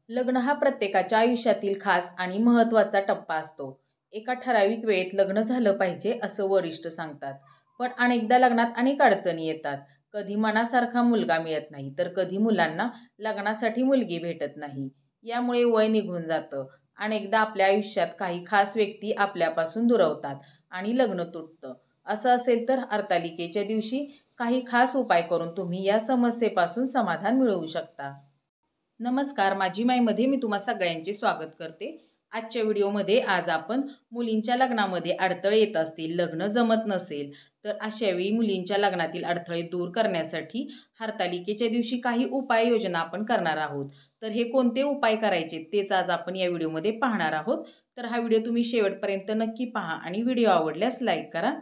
लग्न हा प्रत्येकाच्या आयुष्यातील खास आणि महत्त्वाचा टप्पा असतो. एका ठराविक वेळेत लग्न झालं पाहिजे असं वरिष्ठ सांगतात. पण अनेकदा लग्नात अनेक अडचणी येतात. कधी मनासारखा मुलगा मिळत नाही, तर कधी मुलांना लग्नासाठी मुलगी भेटत नाही. यामुळे वय निघून जातं. अनेकदा आपल्या आयुष्यात काही खास व्यक्ती आपल्यापासून दुरावतात आणि लग्न तुटतं. असं असेल तर हरतालिकेच्या दिवशी काही खास उपाय करून तुम्ही या समस्येपासून समाधान मिळवू शकता. नमस्कार, माझी माईमध्ये मी तुम्हा सगळ्यांचे स्वागत करते. आजच्या व्हिडिओमध्ये आज आपण मुलींच्या लग्नामध्ये अडथळे येत असतील, लग्न जमत नसेल, तर अशा वेळी मुलींच्या लग्नातील अडथळे दूर करण्यासाठी हरतालिकेच्या दिवशी काही उपाययोजना आपण करणार आहोत. तर हे कोणते उपाय करायचे तेच आज आपण या व्हिडिओमध्ये पाहणार आहोत. तर हा व्हिडिओ तुम्ही शेवटपर्यंत नक्की पहा आणि व्हिडिओ आवडल्यास लाईक करा.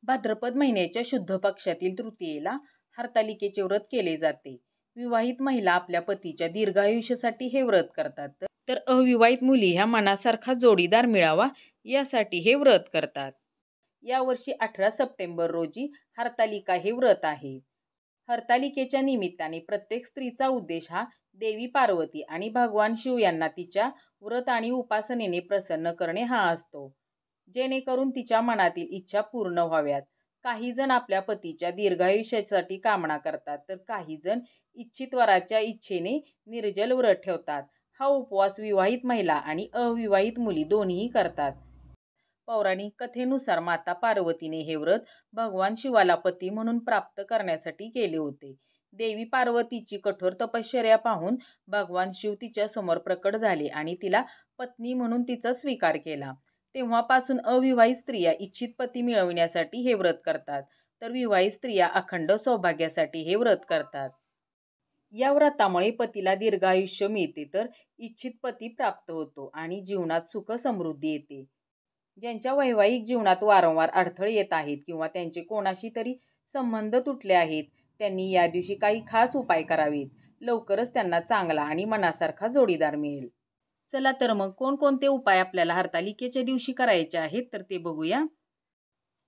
भाद्रपद महिन्याच्या शुद्ध पक्षातील तृतीयेला हरतालिकेचे व्रत केले जाते. विवाहित महिला आपल्या पतीच्या दीर्घायुष्यासाठी हे व्रत करतात. तर अविवाहित मुली ह्या मनासारखा जोडीदार मिळावा यासाठी हे व्रत करतात. यावर्षी 18 सप्टेंबर रोजी हरतालिका हे व्रत आहे. हरतालिकेच्या निमित्ताने प्रत्येक स्त्रीचा उद्देश हा देवी पार्वती आणि भगवान शिव यांना तिच्या व्रत आणि उपासनेने प्रसन्न करणे हा असतो, जेणेकरून तिच्या मनातील इच्छा पूर्ण व्हाव्यात. काही जण आपल्या पतीच्या दीर्घायुष्यासाठी कामना करतात, तर काही जण इच्छित वराच्या इच्छेने निर्जल व्रत ठेवतात. हा उपवास विवाहित महिला आणि अविवाहित मुली दोन्हीही करतात. पौराणिक कथेनुसार माता पार्वतीने हे व्रत भगवान शिवाला पती म्हणून प्राप्त करण्यासाठी केले होते. देवी पार्वतीची कठोर तपश्चर्या पाहून भगवान शिव तिच्या समोर प्रकट झाले आणि तिला पत्नी म्हणून तिचा स्वीकार केला. तेव्हापासून अविवाहित स्त्रिया इच्छित पती मिळविण्यासाठी हे व्रत करतात, तर विवाहित स्त्रिया अखंड सौभाग्यासाठी हे व्रत करतात. या व्रतामुळे पतीला दीर्घायुष्य मिळते, तर इच्छित पती प्राप्त होतो आणि जीवनात सुख समृद्धी येते. ज्यांच्या वैवाहिक जीवनात वारंवार अडथळे येत आहेत किंवा त्यांचे कोणाशी तरी संबंध तुटले आहेत, त्यांनी या दिवशी काही खास उपाय करावेत. लवकरच त्यांना चांगला आणि मनासारखा जोडीदार मिळेल. चला तर मग कोणकोणते उपाय आपल्याला हरतालिकेच्या दिवशी करायचे आहेत तर ते बघूया.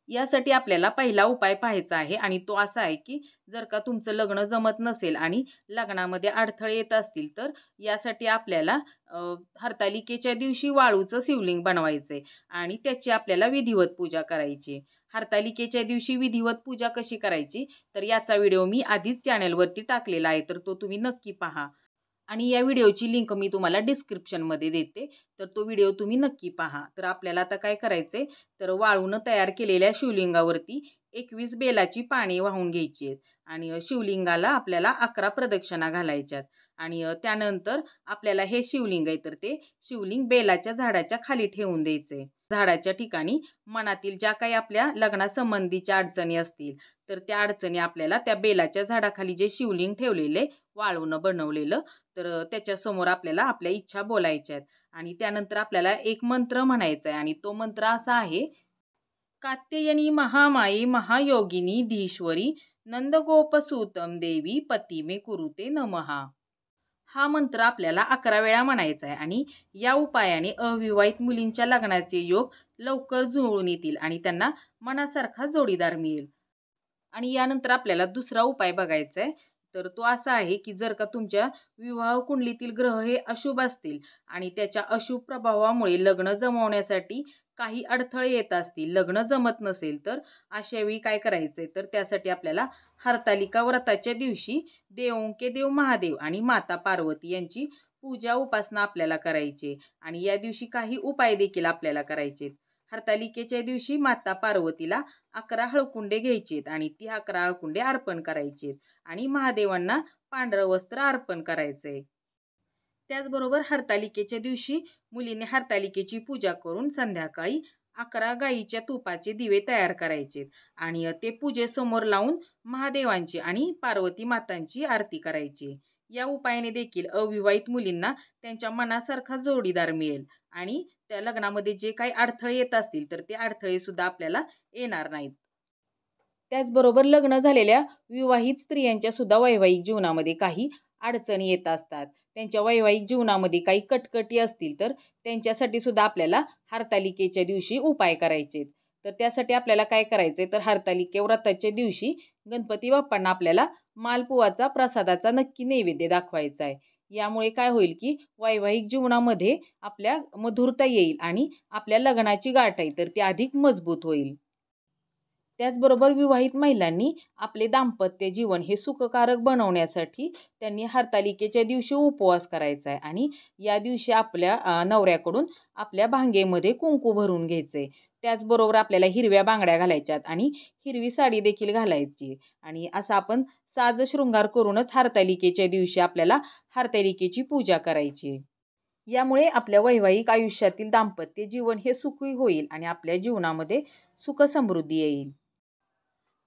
यासाठी आपल्याला पहिला उपाय पाहायचा आहे आणि तो असा आहे की जर का तुमचं लग्न जमत नसेल आणि लग्नामध्ये अडथळे येत असतील, तर यासाठी आपल्याला हरतालिकेच्या दिवशी वाळूचं शिवलिंग बनवायचे आणि त्याची आपल्याला विधिवत पूजा करायची. हरतालिकेच्या दिवशी विधिवत पूजा कशी करायची तर याचा व्हिडिओ मी आधीच चॅनलवरती टाकलेला आहे, तर तो तुम्ही नक्की पहा. आणि या व्हिडिओची लिंक मी तुम्हाला डिस्क्रिप्शनमध्ये देते, तर तो व्हिडिओ तुम्ही नक्की पहा. तर आपल्याला आता काय करायचं आहे, तर वाळूनं तयार केलेल्या शिवलिंगावरती 21 बेलाची पाने वाहून घ्यायची आहेत आणि शिवलिंगाला आपल्याला 11 प्रदक्षिणा घालायच्यात. आणि त्यानंतर आपल्याला हे शिवलिंग आहे तर ते शिवलिंग बेलाच्या झाडाच्या खाली ठेवून द्यायचे. झाडाच्या ठिकाणी मनातील ज्या काही आपल्या लग्नासंबंधीच्या अडचणी असतील, तर त्या अडचणी आपल्याला त्या बेलाच्या झाडाखाली जे शिवलिंग ठेवलेले वाळूनं बनवलेलं, तर त्याच्यासमोर आपल्याला आपल्या इच्छा बोलायच्या आहेत. आणि त्यानंतर आपल्याला एक मंत्र म्हणायचा आहे आणि तो मंत्र असा आहे: कात्यायनी महामाये महायोगिनी धीश्वरी नंदगोपसूतम देवी पतिमे कुरुते नमहा. हा मंत्र आपल्याला 11 वेळा म्हणायचा आहे आणि या उपायाने अविवाहित मुलींच्या लग्नाचे योग लवकर जुळून येतील आणि त्यांना मनासारखा जोडीदार मिळेल. आणि यानंतर आपल्याला दुसरा उपाय बघायचा आहे, तर तो असा आहे की जर का तुमच्या विवाह कुंडलीतील ग्रह हे अशुभ असतील आणि त्याच्या अशुभ प्रभावामुळे लग्न जमवण्यासाठी काही अडथळे येत असतील, लग्न जमत नसेल, तर अशा वेळी काय करायचंय तर त्यासाठी आपल्याला हरतालिका व्रताच्या दिवशी देवोंके देव महादेव आणि माता पार्वती यांची पूजा उपासना आपल्याला करायची आणि या दिवशी काही उपाय देखील आपल्याला करायचे. हरतालिकेच्या दिवशी माता पार्वतीला 11 हळकुंडे घ्यायचेत आणि ती 11 हळकुंडे अर्पण करायचेत आणि महादेवांना पांढरं वस्त्र अर्पण करायचंय. त्याचबरोबर हरतालिकेच्या दिवशी मुलीने हरतालिकेची पूजा करून संध्याकाळी 11 गाईच्या तुपाचे दिवे तयार करायचेत आणि ते पूजेसमोर लावून महादेवांची आणि पार्वती मातांची आरती करायची. या उपायाने देखील अविवाहित मुलींना त्यांच्या मनासारखा जोडीदार मिळेल आणि त्या लग्नामध्ये जे काही अडथळे येत असतील, तर ते अडथळे सुद्धा आपल्याला येणार नाहीत. त्याचबरोबर लग्न झालेल्या विवाहित स्त्रियांच्या सुद्धा वैवाहिक जीवनामध्ये काही अडचणी येत असतात. त्यांच्या वैवाहिक जीवनामध्ये काही कटकटी असतील, तर त्यांच्यासाठी सुद्धा आपल्याला हरतालिकेच्या दिवशी उपाय करायचे. तर त्यासाठी आपल्याला काय करायचे तर हरतालिके व्रताच्या दिवशी गणपती बाप्पांना आपल्याला मालपुवाचा प्रसादाचा नक्की नैवेद्य दाखवायचा आहे. यामुळे काय होईल की वैवाहिक जीवनामध्ये आपल्या मधुरता येईल आणि आपल्या लग्नाची गाठ आहे तर ती अधिक मजबूत होईल. त्याचबरोबर विवाहित महिलांनी आपले दाम्पत्य जीवन हे सुखकारक बनवण्यासाठी त्यांनी हरतालिकेच्या दिवशी उपवास करायचा आहे आणि या दिवशी आपल्या नवऱ्याकडून आपल्या भांगेमध्ये कुंकू भरून घ्यायचे. त्याचबरोबर आपल्याला हिरव्या बांगड्या घालायच्यात आणि हिरवी साडी देखील घालायची आणि असं आपण साज शृंगार करूनच हरतालिकेच्या दिवशी आपल्याला हरतालिकेची पूजा करायची. यामुळे आपल्या वैवाहिक आयुष्यातील दाम्पत्य जीवन हे सुखी होईल आणि आपल्या जीवनामध्ये सुख समृद्धी येईल.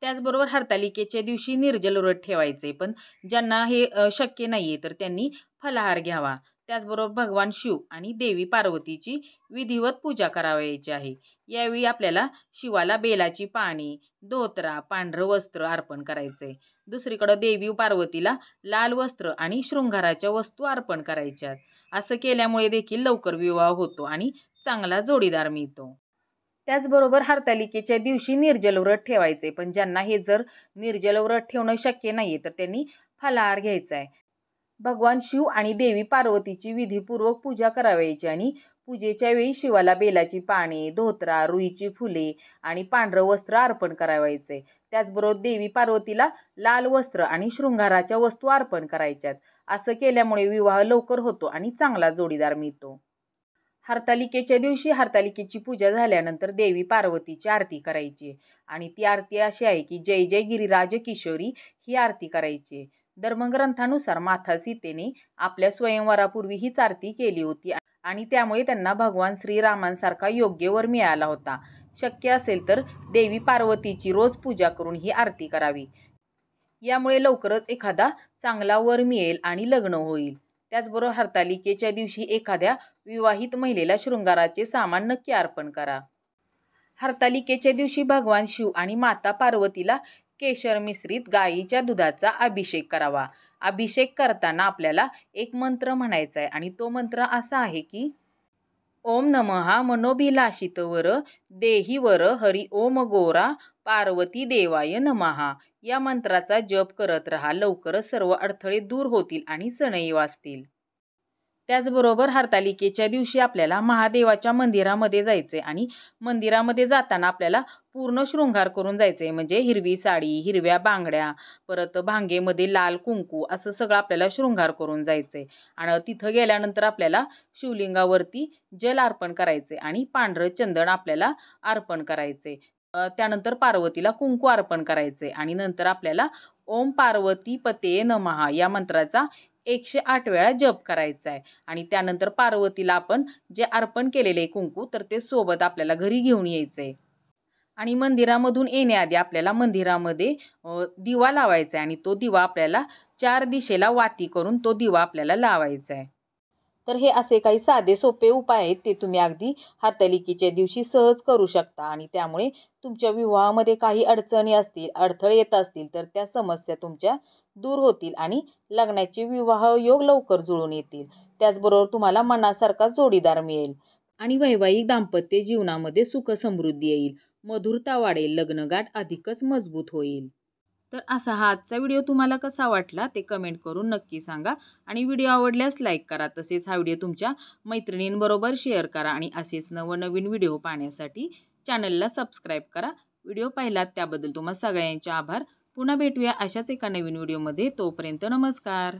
त्याचबरोबर हरतालिकेच्या दिवशी निर्जल व्रत ठेवायचे. पण ज्यांना हे शक्य नाहीये तर त्यांनी फलाहार घ्यावा. त्याचबरोबर भगवान शिव आणि देवी पार्वतीची विधिवत पूजा करावयाची आहे. यावेळी आपल्याला शिवाला बेलाची पाने, धोतरा, पांढरं वस्त्र अर्पण करायचंय. दुसरीकडे देवी पार्वतीला लाल वस्त्र आणि शृंगाराच्या वस्तू अर्पण करायच्यात. असं केल्यामुळे देखील लवकर विवाह होतो आणि चांगला जोडीदार मिळतो. त्याचबरोबर हरतालिकेच्या दिवशी निर्जल व्रत ठेवायचे. पण ज्यांना हे जर निर्जल व्रत ठेवणं शक्य नाहीये तर त्यांनी फलाहार घ्यायचा आहे. भगवान शिव आणि देवी पार्वतीची विधीपूर्वक पूजा करावयाची आणि पूजेच्या वेळी शिवाला बेलाची पाने, धोतरा, रुईची फुले आणि पांढरं वस्त्र अर्पण करावयाचे. त्याचबरोबर देवी पार्वतीला लाल वस्त्र आणि शृंगाराच्या वस्तू अर्पण करायच्यात. असं केल्यामुळे विवाह लवकर होतो आणि चांगला जोडीदार मिळतो. हरतालिकेच्या दिवशी हरतालिकेची पूजा झाल्यानंतर देवी पार्वतीची आरती करायची आणि ती आरती अशी आहे की जय जय गिरिराज किशोरी ही आरती करायची. धर्मग्रंथानुसार माता सीतेने आपल्या स्वयंवरापूर्वी हीच आरती केली होती आणि त्यामुळे त्यांना भगवान श्रीरामांसारखा योग्य वर मिळाला होता. शक्य असेल तर देवी पार्वतीची रोज पूजा करून ही आरती करावी. यामुळे लवकरच एखादा चांगला वर मिळेल आणि लग्न होईल. त्याचबरोबर हरतालिकेच्या दिवशी एखाद्या विवाहित महिलेला शृंगाराचे सामान नक्की अर्पण करा. हरतालिकेच्या दिवशी भगवान शिव आणि माता पार्वतीला केशर मिश्रित गायीच्या दुधाचा अभिषेक करावा. अभिषेक करताना आपल्याला एक मंत्र म्हणायचा आहे आणि तो मंत्र असा आहे की ओम नमः मनोभिलाषितवर देहीवर हरि ओम गोरा पार्वती देवाय नमः. या मंत्राचा जप करत राहा. लवकरच सर्व अडथळे दूर होतील आणि सणही वाजतील. त्याचबरोबर हरतालिकेच्या दिवशी आपल्याला महादेवाच्या मंदिरामध्ये जायचे आणि मंदिरामध्ये जाताना आपल्याला पूर्ण शृंगार करून जायचे. म्हणजे हिरवी साडी, हिरव्या बांगड्या, परत भांगेमध्ये लाल कुंकू असं सगळं आपल्याला शृंगार करून जायचे. आणि तिथं गेल्यानंतर आपल्याला शिवलिंगावरती जल अर्पण करायचे आणि पांढरं चंदन आपल्याला अर्पण करायचे. त्यानंतर पार्वतीला कुंकू अर्पण करायचे आणि नंतर आपल्याला ओम पार्वती पते नमः या मंत्राचा 108 वेळा जप करायचा आहे आणि त्यानंतर पार्वतीला आपण जे अर्पण केलेले कुंकू तर ते सोबत आपल्याला घरी घेऊन यायचंय. आणि मंदिरामधून येण्याआधी आपल्याला मंदिरामध्ये दिवा लावायचा आहे आणि तो दिवा आपल्याला 4 दिशेला वाती करून तो दिवा आपल्याला लावायचा आहे. तर हे असे काही साधे सोपे उपाय आहेत ते तुम्ही अगदी हरतालिकेच्या दिवशी सहज करू शकता आणि त्यामुळे तुमच्या विवाहामध्ये काही अडचणी असतील, अडथळे येत असतील तर त्या समस्या तुमच्या दूर होतील आणि लग्नाचे विवाह योग लवकर जुळून येतील. त्याचबरोबर तुम्हाला मनासारखा जोडीदार मिळेल आणि वैवाहिक दाम्पत्य जीवनामध्ये सुख समृद्धी येईल, मधुरता वाढेल, लग्नगाठ अधिकच मजबूत होईल. तर असा हा आजचा व्हिडिओ तुम्हाला कसा वाटला ते कमेंट करून नक्की सांगा आणि व्हिडिओ आवडल्यास लाईक करा. तसेच हा व्हिडिओ तुमच्या मैत्रिणींबरोबर शेअर करा आणि असेच नवनवीन व्हिडिओ पाहण्यासाठी चॅनलला सबस्क्राईब करा. व्हिडिओ पाहिलात त्याबद्दल तुम्हा सगळ्यांचे आभार. पुन्हा भेटूया अशाच एका नवीन व्हिडिओमध्ये. तोपर्यंत नमस्कार.